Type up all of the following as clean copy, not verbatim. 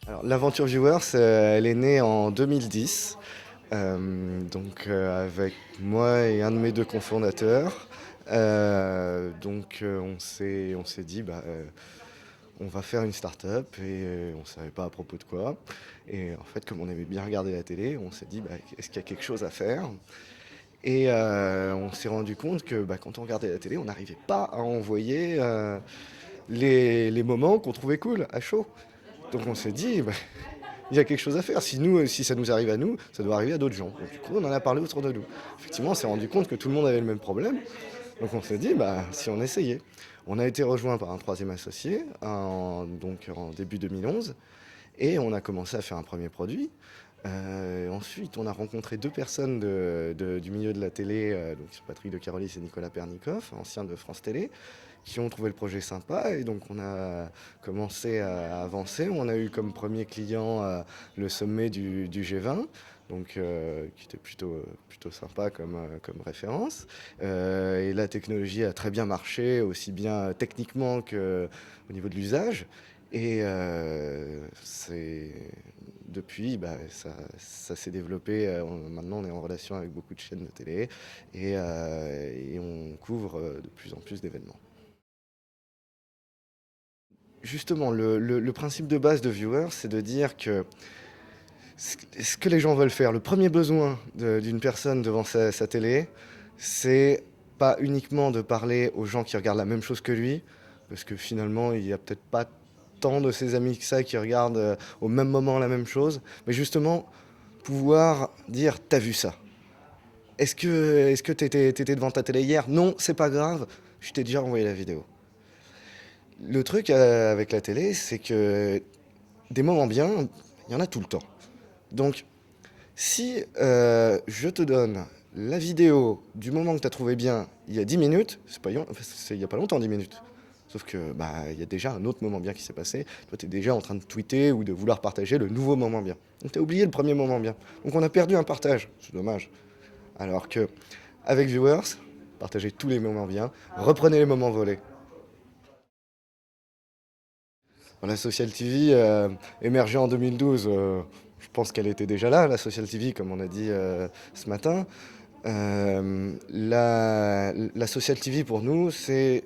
Alors, l'aventure Viewers, elle est née en 2010, avec moi et un de mes deux cofondateurs. On s'est dit, on va faire une start-up et on ne savait pas à propos de quoi. Et en fait, comme on aimait bien regarder la télé, on s'est dit, est-ce qu'il y a quelque chose à faire? Et on s'est rendu compte que quand on regardait la télé, on n'arrivait pas à envoyer les moments qu'on trouvait cool, à chaud. Donc on s'est dit, il y a quelque chose à faire. Si ça nous arrive à nous, ça doit arriver à d'autres gens. Donc du coup, on en a parlé autour de nous. Effectivement, on s'est rendu compte que tout le monde avait le même problème. Donc on s'est dit, si on essayait. On a été rejoint par un troisième associé en début 2011 et on a commencé à faire un premier produit. Ensuite, on a rencontré deux personnes du milieu de la télé, donc Patrick de Carolis et Nicolas Pernikov, anciens de France Télé, qui ont trouvé le projet sympa et donc on a commencé à avancer. On a eu comme premier client le sommet du G20, qui était plutôt sympa comme référence. Et la technologie a très bien marché, aussi bien techniquement qu'au niveau de l'usage. Et depuis, ça s'est développé. Maintenant, on est en relation avec beaucoup de chaînes de télé et on couvre de plus en plus d'événements. Justement, le principe de base de Viewers, c'est de dire que ce que les gens veulent faire, le premier besoin d'une personne devant sa télé, c'est pas uniquement de parler aux gens qui regardent la même chose que lui, parce que finalement, il n'y a peut-être pas tant de ses amis que ça qui regardent au même moment la même chose, mais justement, pouvoir dire t'as vu ça. Est-ce que t'étais devant ta télé hier? Non, c'est pas grave, je t'ai déjà envoyé la vidéo. Le truc avec la télé, c'est que des moments bien, il y en a tout le temps. Donc, si je te donne la vidéo du moment que tu as trouvé bien il y a 10 minutes, c'est il n'y a pas longtemps 10 minutes. Sauf que il y a déjà un autre moment bien qui s'est passé. Toi, tu es déjà en train de tweeter ou de vouloir partager le nouveau moment bien. Donc, tu as oublié le premier moment bien. Donc, on a perdu un partage. C'est dommage. Alors que, avec Viewers, partagez tous les moments bien, reprenez les moments volés. La Social TV émergée en 2012, je pense qu'elle était déjà là, la Social TV, comme on a dit ce matin. La Social TV pour nous, c'est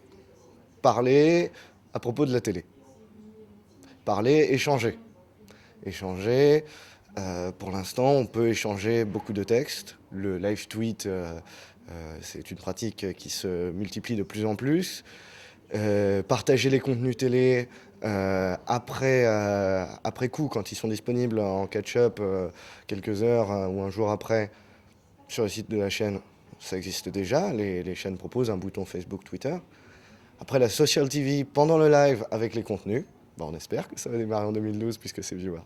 parler à propos de la télé. Parler, échanger. Échanger, pour l'instant, on peut échanger beaucoup de textes. Le live tweet, c'est une pratique qui se multiplie de plus en plus. Partager les contenus télé après coup, quand ils sont disponibles en catch-up quelques heures ou un jour après sur le site de la chaîne, ça existe déjà. Les chaînes proposent un bouton Facebook, Twitter. Après la social TV pendant le live avec les contenus, on espère que ça va démarrer en 2012 puisque c'est Viewers.